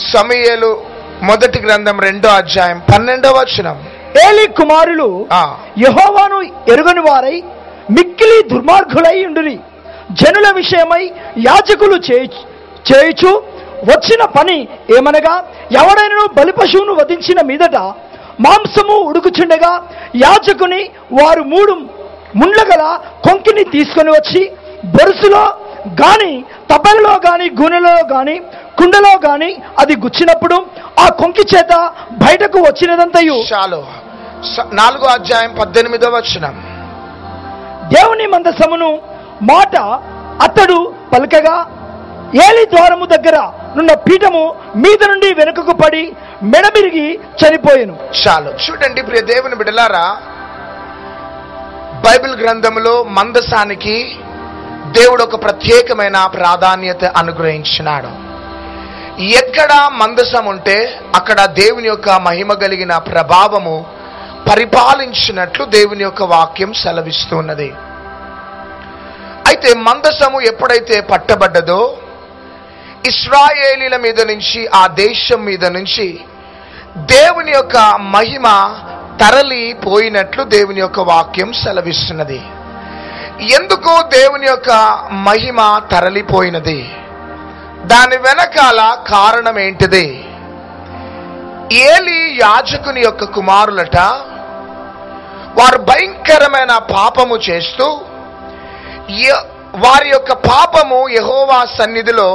సమూయేలు మొదటి గ్రంథం 2వ అధ్యాయం 12వ వచనం. ఏలీ కుమారులు యెహోవాను ఎరుగని వారై మిక్కిలి దుర్మార్గులై ఉండిరి. జనుల విషయమై యాజకులు చేయుచు వచ్చిన పని ఏమనగా, ఎవడైనా బలి పశువును వధించిన మీదట మాంసము ఉడుకుచుండగా యాజకుని వారు 3 ముండ్ల గల కొంకిని తీసుకొని వచ్చి బొరుసులో గాని, తబలలో గాని, గూనెలో గాని, కుండలో గాని అది గుచ్చినప్పుడు ఆ కొంకి చేత బయటకు వచ్చినదంతయు. చాలు. 4వ అధ్యాయం 18వ వచనం. దేవుని మందసమును మాట అతడు పలకగా ఏలి ద్వారము దగ్గర నున్న పీఠము మీద నుండి వెనుకకు పడి మెడబిరిగి చనిపోయెను. చాలు. చూడండి ప్రియ దేవుని బిడ్డలారా, బైబిల్ గ్రంథంలో మందసానికి దేవుడు ఒక ప్రత్యేకమైన ప్రాధాన్యత అనుగ్రహించినాడు. ఎక్కడ మందసం ఉంటే అక్కడ దేవుని యొక్క మహిమ కలిగిన ప్రభావము పరిపాలించినట్లు దేవుని యొక్క వాక్యం సెలవిస్తున్నది. అయితే మందసము ఎప్పుడైతే పట్టబడ్డదో ఇశ్రాయేలీల మీద నుంచి, ఆ దేశం మీద నుంచి దేవుని యొక్క మహిమ తరలిపోయినట్లు దేవుని యొక్క వాక్యం సెలవిస్తున్నది. ఎందుకు దేవుని యొక్క మహిమ తరలిపోయినది? దాని వెనకాల కారణం ఏంటిది? ఏలి యాజకుని యొక్క కుమారులట, వారు భయంకరమైన పాపము చేస్తూ వారి యొక్క పాపము యెహోవా సన్నిధిలో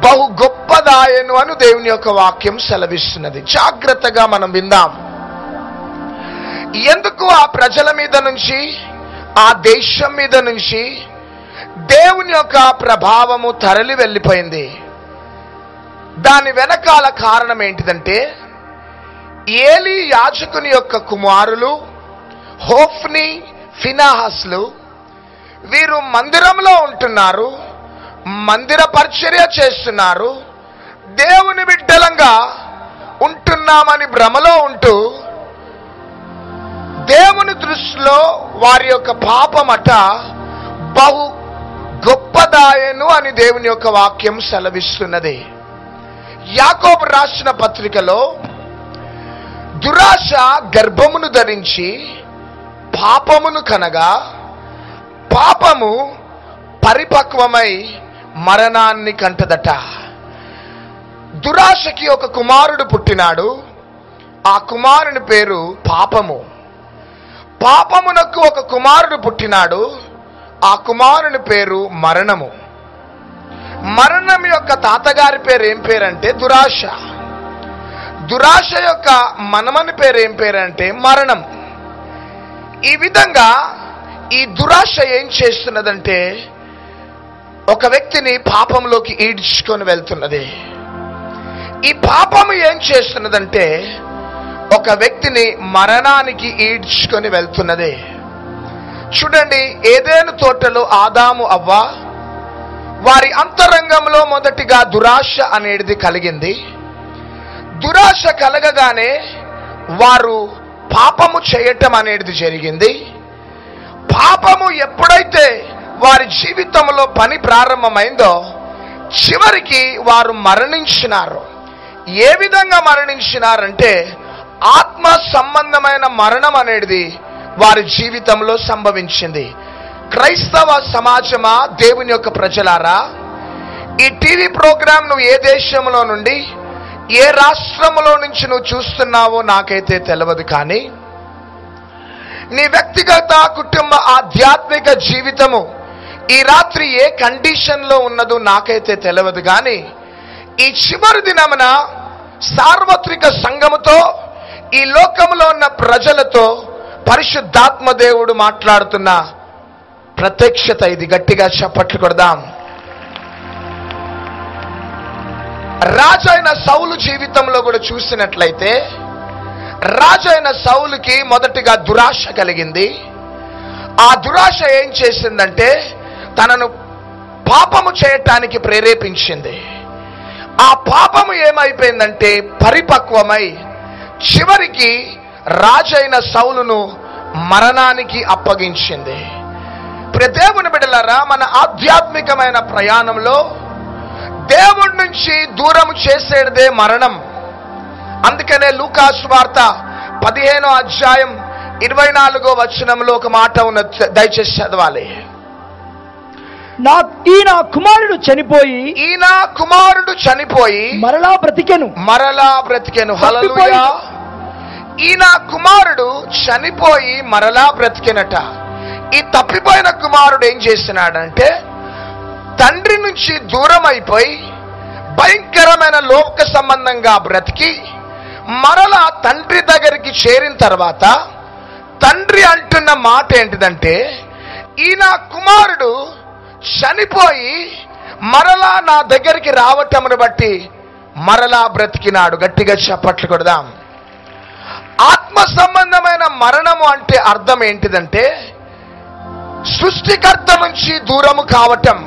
బహు గొప్పదాయను అని దేవుని యొక్క వాక్యం సెలవిస్తున్నది. జాగ్రత్తగా మనం విందాం. ఎందుకు ఆ ప్రజల మీద నుంచి, ఆ దేశం మీద నుంచి దేవుని యొక్క ప్రభావము తరలి వెళ్ళిపోయింది? దాని వెనకాల కారణం ఏంటిదంటే, ఏలి యాజకుని యొక్క కుమారులు హోఫ్ని, ఫినాహస్లు వీరు మందిరంలో ఉంటున్నారు, మందిర పరిచర్య చేస్తున్నారు, దేవుని బిడ్డలంగా ఉంటున్నామని భ్రమలో ఉంటూ దేవుని దృష్టిలో వారి యొక్క పాపమట బహు గొప్పదాయను అని దేవుని యొక్క వాక్యం సెలవిస్తున్నది. యాకోబు రాసిన పత్రికలో దురాశ గర్భమును ధరించి పాపమును కనగా, పాపము పరిపక్వమై మరణాన్ని కంటదట. దురాశకి ఒక కుమారుడు పుట్టినాడు. ఆ కుమారుని పేరు పాపము. పాపమునకు ఒక కుమారుడు పుట్టినాడు. ఆ కుమారుని పేరు మరణము. మరణం యొక్క తాతగారి పేరు ఏం పేరంటే దురాశ. దురాశ యొక్క మనమని పేరు ఏం పేరంటే మరణం. ఈ విధంగా ఈ దురాశ ఏం చేస్తున్నదంటే ఒక వ్యక్తిని పాపంలోకి ఈడ్చుకొని వెళ్తున్నది. ఈ పాపము ఏం చేస్తున్నదంటే ఒక వ్యక్తిని మరణానికి ఈడ్చుకొని వెళ్తున్నది. చూడండి, ఏదెను తోటలో ఆదాము అవ్వ వారి అంతరంగంలో మొదటిగా దురాశ అనేది కలిగింది. దురాశ కలగగానే వారు పాపము చేయటం అనేది జరిగింది. పాపము ఎప్పుడైతే వారి జీవితంలో పని ప్రారంభమైందో చివరికి వారు మరణించినారు. ఏ విధంగా మరణించినారంటే ఆత్మ సంబంధమైన మరణం అనేది వారి జీవితంలో సంభవించింది. క్రైస్తవ సమాజమా, దేవుని యొక్క ప్రజలారా, ఈ టీవీ ప్రోగ్రాం నువ్వు ఏ దేశంలో నుండి, ఏ రాష్ట్రంలో నుంచి నువ్వు చూస్తున్నావో నాకైతే తెలియదు. కానీ నీ వ్యక్తిగత కుటుంబ ఆధ్యాత్మిక జీవితము ఈ రాత్రి ఏ కండిషన్లో ఉన్నదో నాకైతే తెలియదు. కానీ ఈ చివరి దినమున సార్వత్రిక సంఘముతో, ఈ లోకంలో ఉన్న ప్రజలతో పరిశుద్ధాత్మ దేవుడు మాట్లాడుతున్న ప్రత్యక్షత ఇది. గట్టిగా చప్పట్లు కొడదాం. రాజైన సౌలు జీవితంలో కూడా చూసినట్లయితే, రాజైన సౌలుకి మొదటిగా దురాశ కలిగింది. ఆ దురాశ ఏం చేసిందంటే తనను పాపము చేయటానికి ప్రేరేపించింది. ఆ పాపము ఏమైపోయిందంటే పరిపక్వమై చివరికి రాజైన సౌలును మరణానికి అప్పగించింది. ప్రియ దేవుని బిడ్డలారా, మన ఆధ్యాత్మికమైన ప్రయాణంలో దేవుడి నుంచి నుంచి దూరం చేసేదే మరణం. అందుకనే లూకా సువార్త 15వ అధ్యాయం 24వ వచనంలో ఒక మాట ఉన్నది, దయచేసి చదవాలి. ఈయన కుమారుడు చనిపోయి మరలా బ్రతికెను. హల్లెలూయా. ఈయన కుమారుడు చనిపోయి మరలా బ్రతికెనట. ఈ తప్పిపోయిన కుమారుడు ఏం చేస్తున్నాడంటే, తండ్రి నుంచి దూరం అయిపోయి భయంకరమైన లోక సంబంధంగా బ్రతికి మరలా తండ్రి దగ్గరికి చేరిన తర్వాత తండ్రి అంటున్న మాట ఏంటిదంటే, ఈయన కుమారుడు చనిపోయి మరలా నా దగ్గరికి రావటమును బట్టి మరలా బ్రతికినాడు. గట్టిగా చప్పట్లు కొడదాం. ఆత్మ సంబంధమైన మరణము అంటే అర్థం ఏంటిదంటే, సృష్టికర్త నుంచి దూరము కావటం,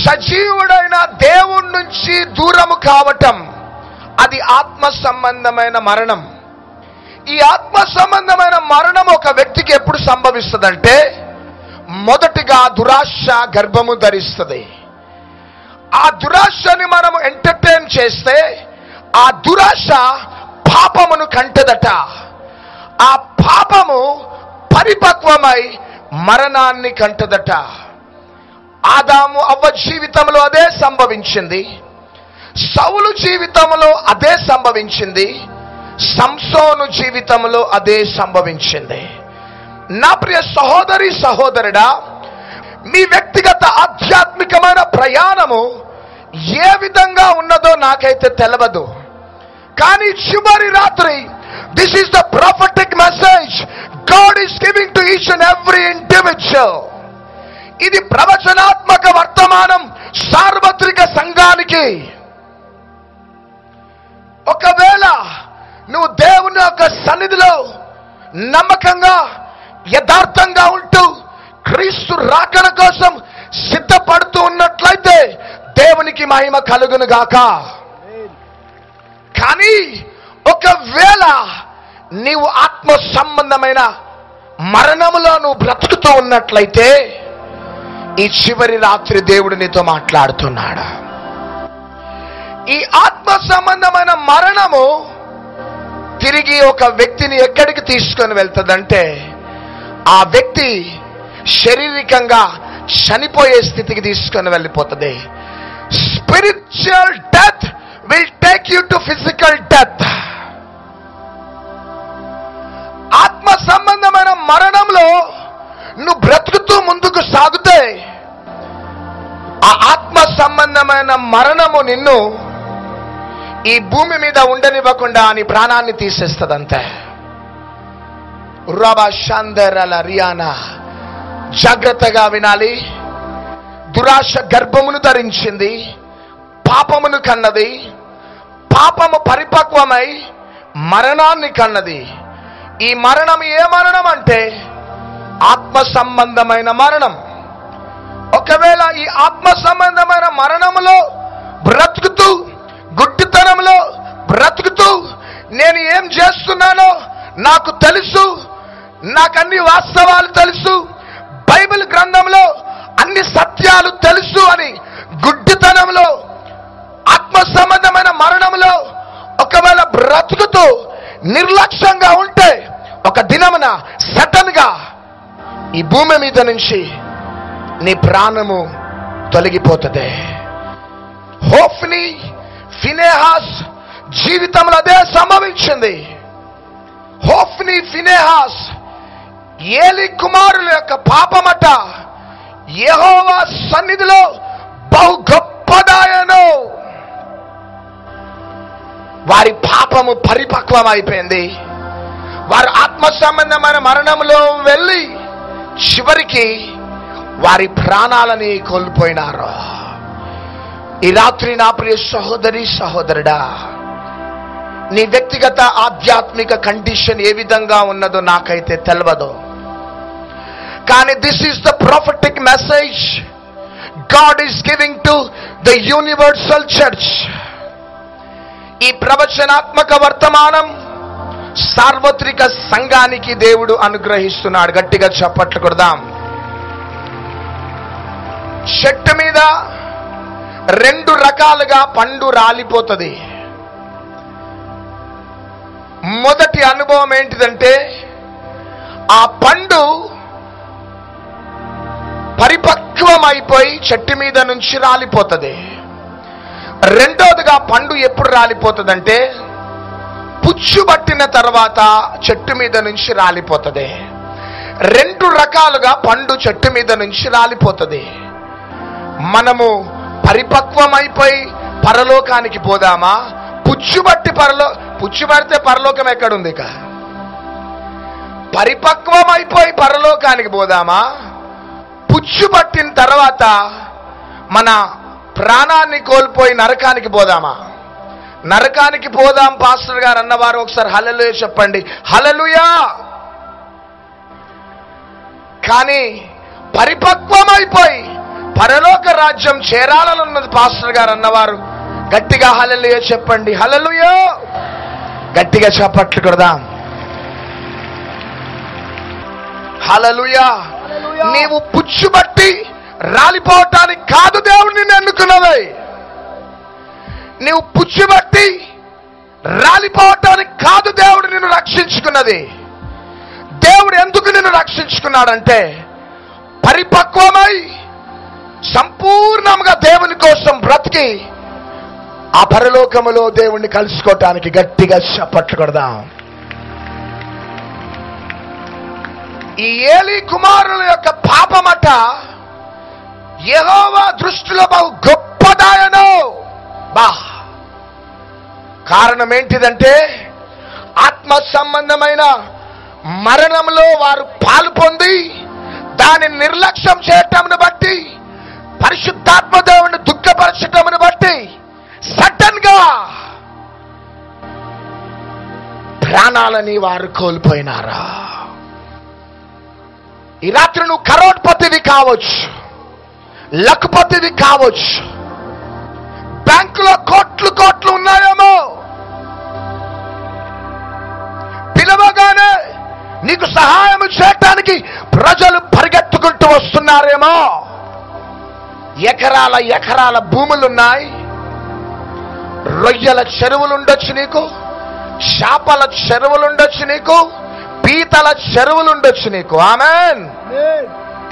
సజీవుడైన దేవుడి నుంచి దూరము కావటం, అది ఆత్మ సంబంధమైన మరణం. ఈ ఆత్మ సంబంధమైన మరణం ఒక వ్యక్తికి ఎప్పుడు సంభవిస్తుందంటే, మొదటిగా దురాశ గర్భము ధరిస్తుంది. ఆ దురాశని మనము ఎంటర్టైన్ చేస్తే ఆ దురాశ పాపమును కంటదట. ఆ పాపము పరిపక్వమై మరణాన్ని కంటదట. ఆదాము అవ్వ జీవితంలో అదే సంభవించింది. సౌలు జీవితంలో అదే సంభవించింది. సంసోను జీవితంలో అదే సంభవించింది. నా ప్రియ సహోదరి సహోదరుడా, మీ వ్యక్తిగత ఆధ్యాత్మికమైన ప్రయాణము ఏ విధంగా ఉన్నదో నాకైతే తెలియదు. కానీ చివరి రాత్రి, this is the prophetic message God is giving to each and every individual. ఇది ప్రవచనాత్మక వర్తమానం సార్వత్రిక సంఘానికి. ఒకవేళ నువ్వు దేవుని యొక్క సన్నిధిలో నమ్మకంగా యథార్థంగా ఉంటూ క్రీస్తు రాకడ కోసం సిద్ధపడుతూ ఉన్నట్లయితే దేవునికి మహిమ కలుగును గాక. కానీ ఒకవేళ నీవు ఆత్మ సంబంధమైన మరణములో నువ్వు బ్రతుకుతూ ఉన్నట్లయితే ఈ చివరి రాత్రి దేవుడు నీతో మాట్లాడుతున్నాడు. ఈ ఆత్మ సంబంధమైన మరణము తిరిగి ఒక వ్యక్తిని ఎక్కడికి తీసుకొని వెళ్తుందంటే, ఆ వ్యక్తి శారీరకంగా చనిపోయే స్థితికి తీసుకొని వెళ్ళిపోతుంది. Spiritual death will take you to physical death. ఆత్మ సంబంధమైన మరణంలో నువ్వు బ్రతుకుతూ ముందుకు సాగితే ఆ ఆత్మ సంబంధమైన మరణము నిన్ను ఈ భూమి మీద ఉండనివ్వకుండా నీ ప్రాణాన్ని తీసేస్తుందంతే. రబా షాందరల రియానా, జాగ్రత్తగా వినాలి. దురాశ గర్భమును ధరించింది, పాపమును కన్నది. పాపము పరిపక్వమై మరణాన్ని కన్నది. ఈ మరణం ఏ మరణం అంటే ఆత్మ సంబంధమైన మరణం. ఒకవేళ ఈ ఆత్మ సంబంధమైన మరణములో బ్రతుకుతూ, గుడ్డితనంలో బ్రతుకుతూ, నేను ఏం చేస్తున్నానో నాకు తెలుసు, నాకు అన్ని వాస్తవాలు తెలుసు, బైబిల్ గ్రంథంలో అన్ని సత్యాలు తెలుసు అని గుడ్డితనంలో ఆత్మ సంబంధమైన మరణంలో ఒకవేళ బ్రతుకుతూ నిర్లక్ష్యంగా ఉంటే ఒక దినమున సడన్ గా ఈ భూమి మీద నుంచి నీ ప్రాణము తొలగిపోతుంది. హోఫ్నీ ఫినెహాస్ జీవితంలో అదే సంభవించింది. హోఫ్నీ ఫినెహాస్ ఏలి కుమారుల యొక్క పాపమట యెహోవా సన్నిధిలో బహు గొప్పదాయను. వారి పాపము పరిపక్వం అయిపోయింది. వారు ఆత్మ సంబంధమైన మరణంలో వెళ్ళి చివరికి వారి ప్రాణాలని కోల్పోయినారు. ఈ రాత్రి నా ప్రియ సహోదరి సహోదరుడా, నీ వ్యక్తిగత ఆధ్యాత్మిక కండిషన్ ఏ విధంగా ఉన్నదో నాకైతే తెలియదు. కానీ this is the prophetic message God is giving to the universal church. ఈ ప్రవచనాత్మక వర్తమానం సార్వత్రిక సంఘానికి దేవుడు అనుగ్రహిస్తున్నాడు. గట్టిగా చప్పట్లు కొడదాం. చెట్టు మీద రెండు రకాలుగా పండు రాలిపోతుంది. మొదటి అనుభవం ఏంటిదంటే ఆ పండు పరిపక్వమైపోయి చెట్టు మీద నుంచి రాలిపోతుంది. రెండోదిగా పండు ఎప్పుడు రాలిపోతుందంటే పుచ్చుబట్టిన తర్వాత చెట్టు మీద నుంచి రాలిపోతుంది. రెండు రకాలుగా పండు చెట్టు మీద నుంచి రాలిపోతుంది. మనము పరిపక్వమైపోయి పరలోకానికి పోదామా, పుచ్చుబడితే పరలోకం ఎక్కడుంది? ఇక పరిపక్వమైపోయి పరలోకానికి పోదామా, పుచ్చుబట్టిన తర్వాత మన ప్రాణాన్ని కోల్పోయి నరకానికి పోదామా? నరకానికి పోదాం పాస్టర్ గారు అన్నవారు ఒకసారి హల్లెలూయా చెప్పండి. హల్లెలూయా. కానీ పరిపక్వమైపోయి పరలోక రాజ్యం చేరాలన్నది పాస్టర్ గారు అన్నవారు గట్టిగా హల్లెలూయా చెప్పండి. హల్లెలూయా. గట్టిగా చప్పట్లు కొడదాం. హల్లెలూయా. నీవు పుచ్చుబట్టి రాలిపోవటానికి కాదు దేవుడు నిన్ను ఎన్నుకున్నది. నీవు పుచ్చుబట్టి రాలిపోవటానికి కాదు దేవుడు నిన్ను రక్షించుకున్నది. దేవుడు ఎందుకు నిన్ను రక్షించుకున్నాడంటే పరిపక్వమై సంపూర్ణంగా దేవుని కోసం బ్రతికి ఆ పరలోకములో దేవుణ్ణి కలుసుకోవటానికి. గట్టిగా చప్పట్లు కొడదాం. ఈ ఏలీ కుమారుల యొక్క పాపమట యెహోవా దృష్టిలో బహు గొప్పదాయను. కారణం ఏంటిదంటే ఆత్మ సంబంధమైన మరణంలో వారు పాలు పొంది దాన్ని నిర్లక్ష్యం చేయటమును బట్టి, పరిశుద్ధాత్మ దేవుని దుఃఖపరచటమును బట్టి సడన్ గా ప్రాణాలని వారు కోల్పోయినారా? ఈ రాత్రి నువ్వు కరోడ్పతివి కావచ్చు, లఖపతివి కావచ్చు, బ్యాంకులో కోట్లు ఉన్నాయేమో, పిలవగానే నీకు సహాయం చేయటానికి ప్రజలు పరిగెత్తుకుంటూ వస్తున్నారేమో, ఎకరాల భూములున్నాయి, రొయ్యల చెరువులుండొచ్చు నీకు, చేపల చెరువులుండొచ్చు నీకు, పీతల చెరువులుండొచ్చు నీకు. ఆమేన్.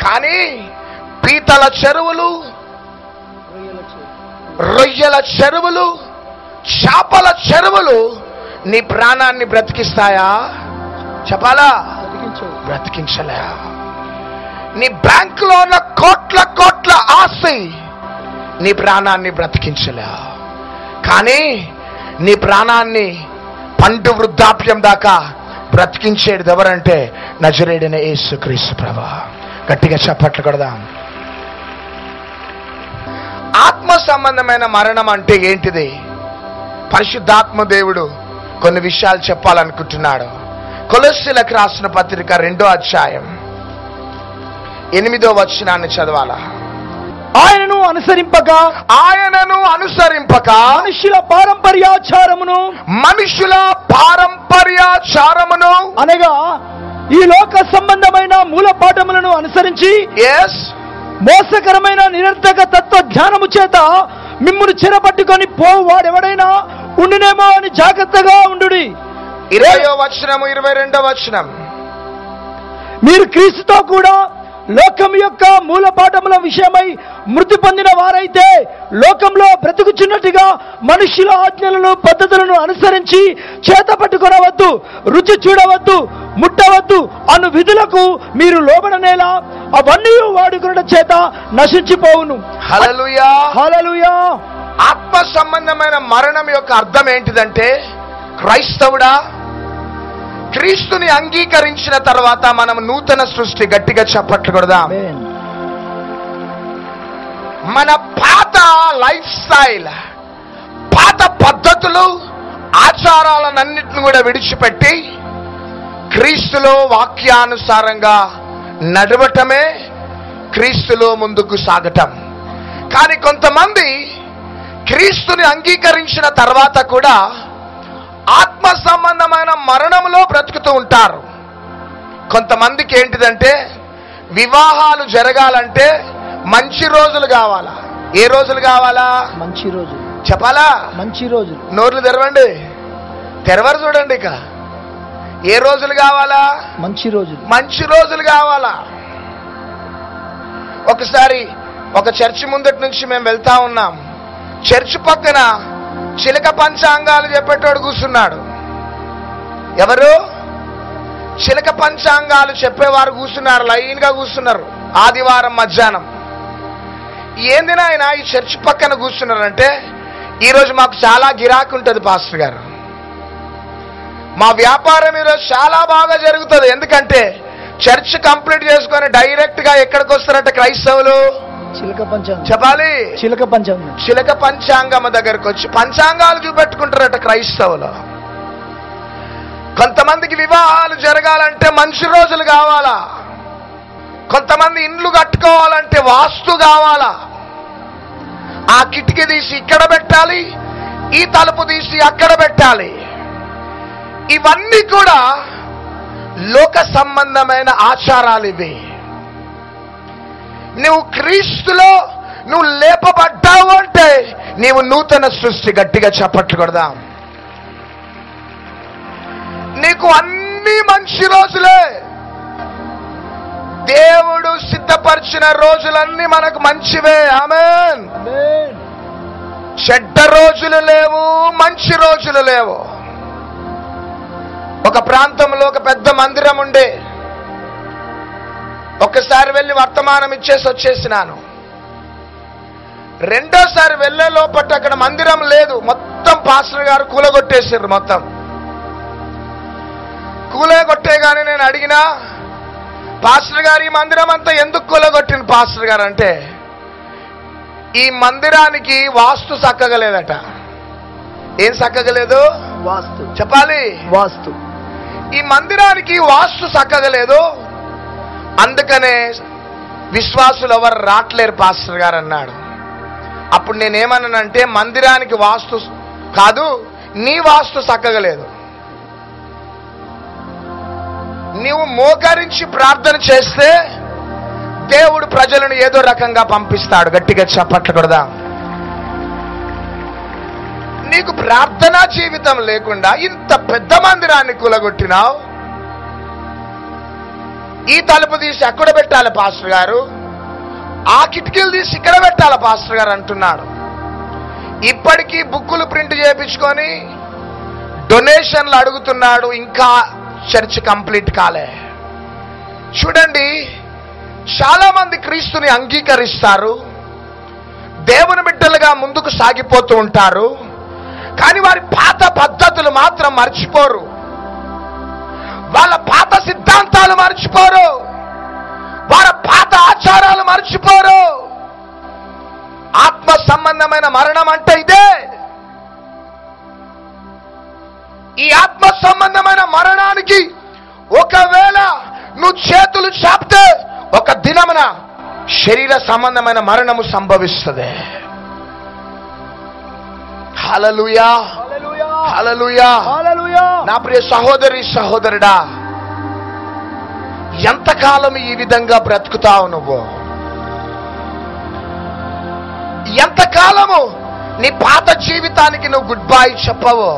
కానీ పీతల చెరువులు, రొయ్యల చెరువులు, చేపల చెరువులు నీ ప్రాణాన్ని బ్రతికిస్తాయా? చెప్పాలా? బ్రతికించలే. నీ బ్యాంకులో ఉన్న కోట్ల ఆస్తి నీ ప్రాణాన్ని బ్రతికించలే. కానీ నీ ప్రాణాన్ని పండు వృద్ధాప్యం దాకా బ్రతికించేది ఎవరంటే నజరేయుడైన యేసుక్రీస్తు ప్రభువా. గట్టిగా చప్పట్లు కొడదాం. ఆత్మ సంబంధమైన మరణం అంటే ఏంటిది? పరిశుద్ధాత్మ దేవుడు కొన్ని విషయాలు చెప్పాలనుకుంటున్నాడు. కొలస్సీలకు రాసిన పత్రిక 2వ అధ్యాయం 8వ వచనాన్ని చదవాలా? ఆయనను అనుసరింపక మనుషుల పారంపర్యాచారమును అనగా ఈ లోక సంబంధమైన మూలపాఠములను అనుసరించి మోసకరమైన నిరర్థక తత్వ జ్ఞానము చేత మిమ్మును చెరపట్టుకొని పోవు వాడెవడైనా ఉండునేమో అని జాగ్రత్తగా ఉండుడి. 20వ వచనము 22వ వచనం. మీరు క్రీస్తుతో కూడా లోకం యొక్క మూలపాఠముల విషయమై మృతి పొందిన వారైతే లోకంలో బ్రతుకుచున్నట్టుగా మనుష్యుల ఆజ్ఞలను పద్ధతులను అనుసరించి చేత పట్టుకొనవద్దు, రుచి చూడవద్దు, ముట్టవద్దు అను విధులకు మీరు లోబడనేలా అవన్నీ వాడుకున్న చేత నశించిపోవును. హల్లెలూయా. హల్లెలూయా. ఆత్మ సంబంధమైన మరణం యొక్క అర్థం ఏంటిదంటే, క్రైస్తవుడా క్రీస్తుని అంగీకరించిన తర్వాత మనం నూతన సృష్టి. గట్టిగా చప్పట్లు కొడదాం. మన పాత లైఫ్ స్టైల్, పాత పద్ధతులు, ఆచారాలన్నింటిని కూడా విడిచిపెట్టి క్రీస్తులో వాక్యానుసారంగా నడవటమే క్రీస్తులో ముందుకు సాగటం. కానీ కొంతమంది క్రీస్తుని అంగీకరించిన తర్వాత కూడా ఆత్మ సంబంధమైన మరణంలో బ్రతుకుతూ ఉంటారు. కొంతమందికి ఏంటిదంటే వివాహాలు జరగాలంటే మంచి రోజులు కావాలా, ఏ రోజులు కావాలా? మంచి రోజులు. చెప్పాలా? మంచి రోజులు. నోర్లు తెరవండి, తెరవరు చూడండి. ఇక ఏ రోజులు కావాలా? మంచి రోజులు. మంచి రోజులు కావాలా? ఒకసారి ఒక చర్చి ముందటి నుంచి మేము వెళ్తా ఉన్నాం. చర్చి పక్కన చిలక పంచాంగాలు చెప్పేటోడు కూర్చున్నాడు. ఎవరు? చిలక పంచాంగాలు చెప్పేవారు కూర్చున్నారు, లైన్ గా కూర్చున్నారు. ఆదివారం మధ్యాహ్నం. ఏంది నాయన ఈ చర్చి పక్కన కూర్చున్నారంటే, ఈరోజు మాకు చాలా గిరాకీ ఉంటుంది పాస్టర్ గారు, మా వ్యాపారం ఈరోజు చాలా బాగా జరుగుతుంది. ఎందుకంటే చర్చ్ కంప్లీట్ చేసుకొని డైరెక్ట్ గా ఎక్కడికి వస్తారంటే క్రైస్తవులు చిలక పంచాంగం చెప్పాలి. చిలక పంచాంగం, చిలక పంచాంగం దగ్గరకు వచ్చి పంచాంగాలు చూపెట్టుకుంటారట క్రైస్తవులు. కొంతమందికి వివాహాలు జరగాలంటే మంచి రోజులు కావాలా, కొంతమంది ఇండ్లు కట్టుకోవాలంటే వాస్తు కావాలా. ఆ కిటికీ తీసి ఇక్కడ పెట్టాలి, ఈ తలుపు తీసి అక్కడ పెట్టాలి. ఇవన్నీ కూడా లోక సంబంధమైన ఆచారాలు. ఇవి నువ్వు క్రీస్తులో నువ్వు లేపబడ్డావు అంటే నీవు నూతన సృష్టి. గట్టిగా చప్పట్లు కొడదాం. నీకు అన్ని మంచి రోజులే. దేవుడు సిద్ధపరిచిన రోజులన్నీ మనకు మంచివే. ఆమేన్. చెడ్డ రోజులు లేవు, మంచి రోజులు లేవు. ఒక ప్రాంతంలో ఒక పెద్ద మందిరం ఉండే. ఒక్కసారి వెళ్ళి వర్తమానం ఇచ్చేసి వచ్చేసినాను. రెండోసారి వెళ్ళే లోపల అక్కడ మందిరం లేదు. మొత్తం పాస్టర్ గారు కూలగొట్టేసారు. మొత్తం కూలగొట్టేగానే నేను అడిగినా, పాస్టర్ గారు ఈ మందిరం అంతా ఎందుకు కూలగొట్టిన పాస్టర్ గారు అంటే, ఈ మందిరానికి వాస్తు చక్కగలేదట. ఏం చక్కగలేదు? వాస్తు. చెప్పాలి. వాస్తు. ఈ మందిరానికి వాస్తు చక్కగలేదు, అందుకనే విశ్వాసులు ఎవరు రాట్లేరు పాస్టర్ గారు అన్నాడు. అప్పుడు నేనేమన్నానంటే, మందిరానికి వాస్తు కాదు, నీ వాస్తు చక్కగలేదు. నీవు మోకరించి ప్రార్థన చేస్తే దేవుడు ప్రజలను ఏదో రకంగా పంపిస్తాడు. గట్టిగా చప్పట్లు కొడదాం. నీకు ప్రార్థనా జీవితం లేకుండా ఇంత పెద్ద మందిరాన్ని కూలగొట్టినావు. ఈ తలుపు తీసి అక్కడ పెట్టాలి పాస్టర్ గారు, ఆ కిటికీలు తీసి ఇక్కడ పెట్టాలి పాస్టర్ గారు అంటున్నాడు. ఇప్పటికీ బుక్కులు ప్రింట్ చేయించుకొని డొనేషన్లు అడుగుతున్నాడు. ఇంకా చర్చ్ కంప్లీట్ కాలే. చూడండి, చాలా మంది క్రీస్తుని అంగీకరిస్తారు, దేవుని బిడ్డలుగా ముందుకు సాగిపోతూ ఉంటారు. కానీ వారి పాత పద్ధతులు మాత్రం మర్చిపోరు, వాళ్ళ పాత సిద్ధాంతాలు మర్చిపోరు, వారి పాత ఆచారాలు మర్చిపోరు. ఆత్మ సంబంధమైన మరణం అంటే ఇదే. ఈ ఆత్మ సంబంధమైన మరణానికి ఒకవేళ నువ్వు చేతులు చాపితే ఒక దినమున శరీర సంబంధమైన మరణము సంభవిస్తుంది. హల్లెలూయా, హల్లెలూయా, హల్లెలూయా. నా ప్రియ సహోదరి సహోదరుడా, ఎంతకాలం ఈ విధంగా బ్రతుకుతావు నువ్వు? ఎంతకాలము నీ పాత జీవితానికి నువ్వు గుడ్ బై చెప్పవు?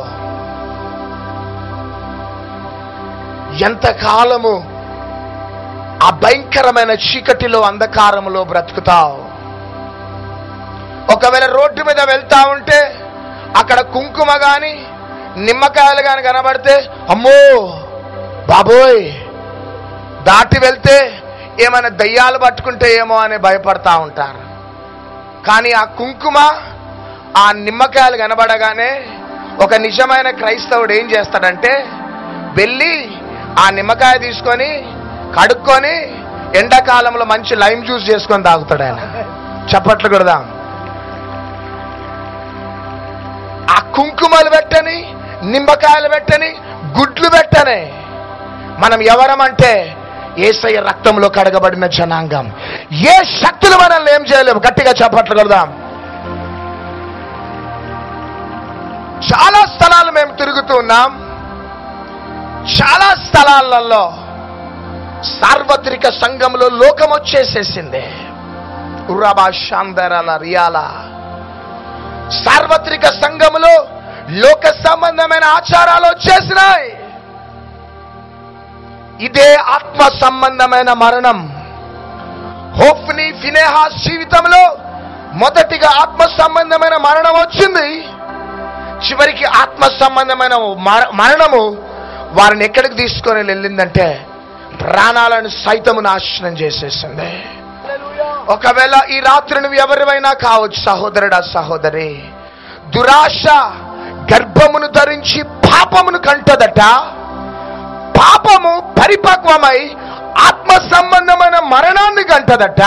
ఎంతకాలము ఆ భయంకరమైన చీకటిలో అంధకారములో బ్రతుకుతావు? ఒకవేళ రోడ్డు మీద వెళ్తా ఉంటే అక్కడ కుంకుమ గాని నిమ్మకాయలు గాని కనబడితే, అమ్మో బాబోయ్, దాటి వెళ్తే ఏమైనా దయ్యాలు పట్టుకుంటే ఏమో అని భయపడతా ఉంటారు. కానీ ఆ కుంకుమ ఆ నిమ్మకాయలు కనబడగానే ఒక నిజమైన క్రైస్తవుడు ఏం చేస్తాడంటే, వెళ్ళి ఆ నిమ్మకాయ తీసుకొని కడుక్కొని ఎండాకాలంలో మంచి లైమ్ జ్యూస్ చేసుకొని తాగుతాడు ఆయన. చప్పట్లు కొడదాం. ఆ కుంకుమలు పెట్టని, నిమ్మకాయలు పెట్టని, గుడ్లు పెట్టని మనం ఎవరమంటే యేసయ్య రక్తంలో కడగబడిన జనాంగం. ఏ శక్తులు మనల్ని ఏం చేయలేము. గట్టిగా చప్పట్లు కొడదాం. చాలా స్థలాలు మేము తిరుగుతూ ఉన్నాం. చాలా స్థలాలలో సార్వత్రిక సంఘంలో లోకం వచ్చేసేసింది. ఉరబాషాందరల రియాల. సార్వత్రిక సంఘములో లోక సంబంధమైన ఆచారాలు వచ్చేసినాయి. ఇదే ఆత్మ సంబంధమైన మరణం. హోఫ్ని ఫినెహాస్ జీవితంలో మొదటిగా ఆత్మ సంబంధమైన మరణం వచ్చింది. చివరికి ఆత్మ సంబంధమైన మరణము వారిని ఎక్కడికి తీసుకొని వెళ్ళిందంటే ప్రాణాలను సైతము నాశనం చేసేసింది. ఒకవేళ ఈ రాత్రి నువ్వు ఎవరివైనా కావచ్చు సహోదరుడా, సహోదరి, దురాశ గర్భమును ధరించి పాపమును కంటదట. పాపము పరిపక్వమై ఆత్మ సంబంధమైన మరణాన్ని కంటదట.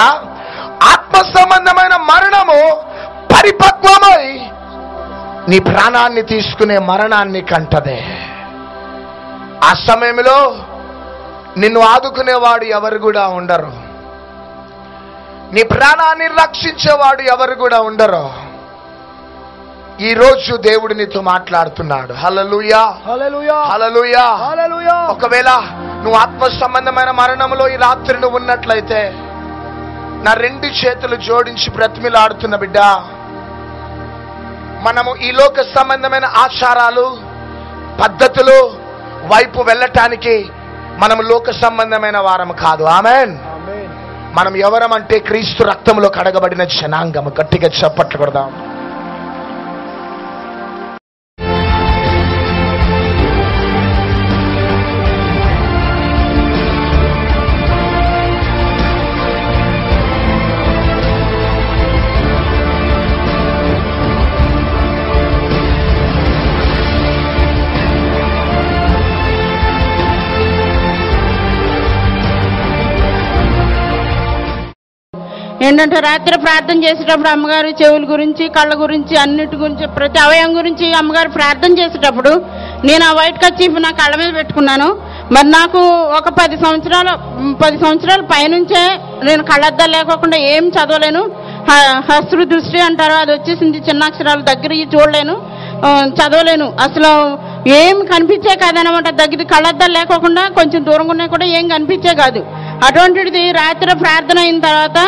ఆత్మ సంబంధమైన మరణము పరిపక్వమై నీ ప్రాణాన్ని తీసుకునే మరణాన్ని కంటదే. ఆ సమయంలో నిన్ను ఆదుకునేవాడు ఎవరు కూడా ఉండరు. నీ ప్రాణాన్ని రక్షించేవాడు ఎవరు కూడా ఉండరు. ఈ రోజు దేవుడు నీతో మాట్లాడుతున్నాడు. హల్లెలూయా, హల్లెలూయా, హల్లెలూయా, హల్లెలూయా. ఒకవేళ నువ్వు ఆత్మ సంబంధమైన మరణంలో ఈ రాత్రి నువ్వు ఉన్నట్లయితే నా రెండు చేతులు జోడించి బ్రతిమిలాడుతున్న బిడ్డ, మనము ఈ లోక సంబంధమైన ఆచారాలు పద్ధతులు వైపు వెళ్ళటానికి మనము లోక సంబంధమైన వారము కాదు. ఆమేన్. మనం ఎవరమంటే క్రీస్తు రక్తంలో కడగబడిన జనాంగము. గట్టిగా చప్పట్లు కొడదాం. ఏంటంటే రాత్రి ప్రార్థన చేసేటప్పుడు అమ్మగారు చెవుల గురించి, కళ్ళ గురించి, అన్నిటి గురించి, ప్రతి అవయవం గురించి అమ్మగారు ప్రార్థన చేసేటప్పుడు నేను ఆ వైట్ కర్చీఫ్ నా కళ్ళ మీద పెట్టుకున్నాను. మరి నాకు ఒక 10 సంవత్సరాల పైనుంచే నేను కళ్ళద్దాలు లేకోకుండా ఏం చదవలేను. హస్రు దృష్టి అంటారు, అది వచ్చేసింది. చిన్న అక్షరాలు దగ్గర చూడలేను, చదవలేను. అసలు ఏం కనిపించే కాదనమాట. దగ్గర కళ్ళద్దాలు లేకోకుండా కొంచెం దూరంగా ఉన్నాయి కూడా ఏం కనిపించే కాదు. అటువంటిది రాత్రి ప్రార్థన అయిన తర్వాత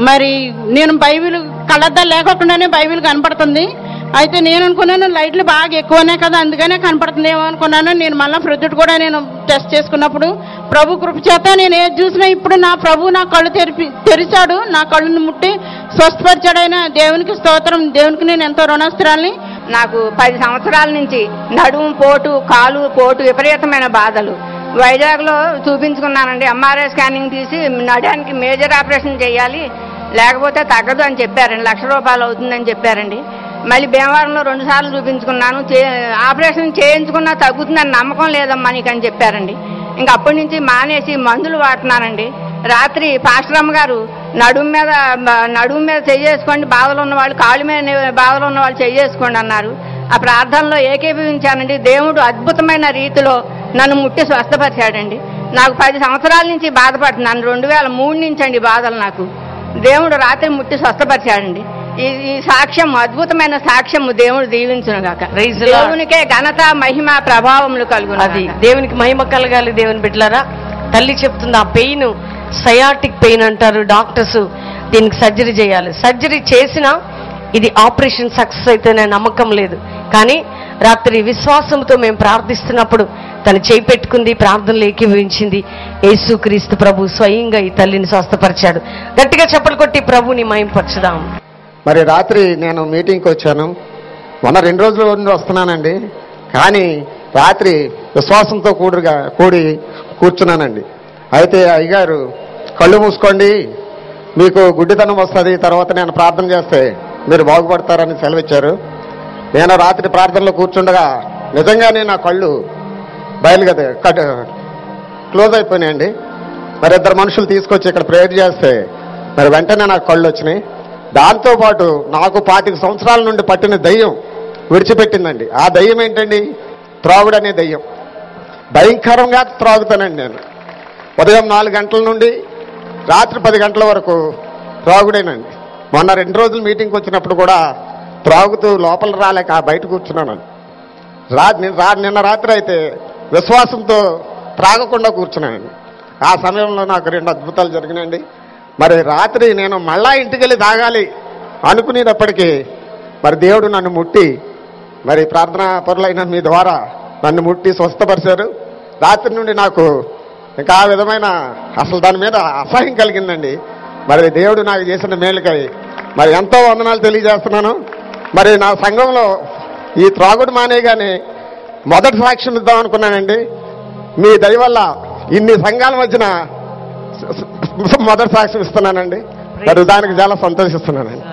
మరి నేను బైబిల్ కళ్ళద్దాలు లేకోకుండానే బైబిల్ కనపడుతుంది. అయితే నేను అనుకున్నాను లైట్లు బాగా ఎక్కువనే కదా, అందుకనే కనపడుతుంది ఏమో అనుకున్నాను. నేను మళ్ళీ ప్రొద్దుట కూడా నేను టెస్ట్ చేసుకున్నప్పుడు ప్రభు కృప చేత నేను ఏది చూసినా ఇప్పుడు నా ప్రభు నా కళ్ళు తెరిచాడు, నా కళ్ళుని ముట్టి స్వస్థపరిచాడైన దేవునికి స్తోత్రం. దేవునికి నేను ఎంతో రుణస్తురాల్ని. నాకు 10 సంవత్సరాల నుంచి నడుము పోటు, కాలు పోటు, విపరీతమైన బాధలు. వైజాగ్లో చూపించుకున్నానండి. ఎంఆర్ఐ స్కానింగ్ తీసి నడానికి మేజర్ ఆపరేషన్ చేయాలి, లేకపోతే తగ్గదు అని చెప్పారండి. ₹1,00,000 అవుతుందని చెప్పారండి. మళ్ళీ భీమవరంలో 2 సార్లు చూపించుకున్నాను. ఆపరేషన్ చేయించుకున్నా తగ్గుతుందని నమ్మకం లేదమ్మా నీకు అని చెప్పారండి. ఇంక అప్పటి నుంచి మానేసి మందులు వాడుతున్నానండి. రాత్రి పాస్టర్ అమ్మ గారు నడుము మీద చెయ్యేసుకోండి, బాధలు ఉన్నవాళ్ళు, కాళ్ళు మీద బాధలు ఉన్నవాళ్ళు చెయ్యేసుకోండి అన్నారు. ఆ ప్రార్థనలో ఏకీభవించానండి. దేవుడు అద్భుతమైన రీతిలో నన్ను ముట్టి స్వస్థపరిచాడండి. నాకు 10 సంవత్సరాల నుంచి బాధపడుతున్నాను. 2003 నుంచి అండి బాధలు నాకు. దేవుడు రాత్రి ముట్టి స్వస్థపరిచాడండి. ఈ సాక్ష్యం అద్భుతమైన సాక్ష్యము. దేవుడు దీవించును గాక. దేవునికే ఘనత, మహిమ, ప్రభావములు కలుగును. అది దేవునికి మహిమ కలగాలి. దేవుని బిడ్డలారా, తల్లి చెప్తుంది ఆ పెయిన్ సయాటిక్ పెయిన్ అంటారు. డాక్టర్స్ దీనికి సర్జరీ చేయాలి. సర్జరీ చేసినా ఇది ఆపరేషన్ సక్సెస్ అయితే నమ్మకం లేదు. కానీ రాత్రి విశ్వాసంతో మేము ప్రార్థిస్తున్నప్పుడు తను చేయి పెట్టుకుంది, ప్రార్థనలు ఏకీభవించింది. యేసుక్రీస్తు ప్రభు స్వయంగా ఈ తల్లిని స్వస్థపరిచాడు. గట్టిగా చప్పలు కొట్టి ప్రభుని మహిమపరచుదాం. మరి రాత్రి నేను మీటింగ్కి వచ్చాను. మొన్న 2 రోజుల నుండి వస్తున్నానండి. కానీ రాత్రి విశ్వాసంతో కూడి కూర్చున్నానండి. అయితే అయ్యగారు కళ్ళు మూసుకోండి, మీకు గుడ్డితనం వస్తుంది, తర్వాత నేను ప్రార్థన చేస్తే మీరు బాగుపడతారని సెలవిచ్చారు. నేను రాత్రి ప్రార్థనలో కూర్చుండగా నిజంగానే నా కళ్ళు క్లోజ్ అయిపోయినాయండి. మరి 2 మనుషులు తీసుకొచ్చి ఇక్కడ ప్రేయర్ చేస్తే మరి వెంటనే నాకు కళ్ళు వచ్చినాయి. దాంతోపాటు నాకు 25 సంవత్సరాల నుండి పట్టిన దయ్యం విడిచిపెట్టిందండి. ఆ దయ్యం ఏంటండి? త్రాగుడు అనే దయ్యం. భయంకరంగా త్రాగుతానండి నేను. ఉదయం 4 గంటల నుండి రాత్రి 10 గంటల వరకు త్రాగుడేనండి. మొన్న 2 రోజులు మీటింగ్కి వచ్చినప్పుడు కూడా త్రాగుతూ లోపల రాలేక బయట కూర్చున్నానండి. నిన్న రాత్రి అయితే విశ్వాసంతో త్రాగకుండా కూర్చున్నానండి. ఆ సమయంలో నాకు 2 అద్భుతాలు జరిగినాయండి. మరి రాత్రి నేను మళ్ళా ఇంటికి వెళ్ళి తాగాలి అనుకునేటప్పటికీ మరి దేవుడు నన్ను ముట్టి, మరి ప్రార్థనా పరులైన మీ ద్వారా నన్ను ముట్టి స్వస్థపరిచారు. రాత్రి నుండి నాకు ఇంకా ఆ విధమైన అసలు దాని మీద అసహ్యం కలిగిందండి. మరి దేవుడు నాకు చేసిన మేలుకై మరి ఎంతో వందనాలు తెలియజేస్తున్నాను. మరి నా సంఘంలో ఈ త్రాగుడు మానేగానే మొదటి సాక్ష్యం ఇద్దాం అనుకున్నానండి. మీ దయ వల్ల ఇన్ని సంఘాల మధ్యన మొదటి సాక్ష్యం ఇస్తున్నానండి. మరి దానికి చాలా సంతోషిస్తున్నానండి.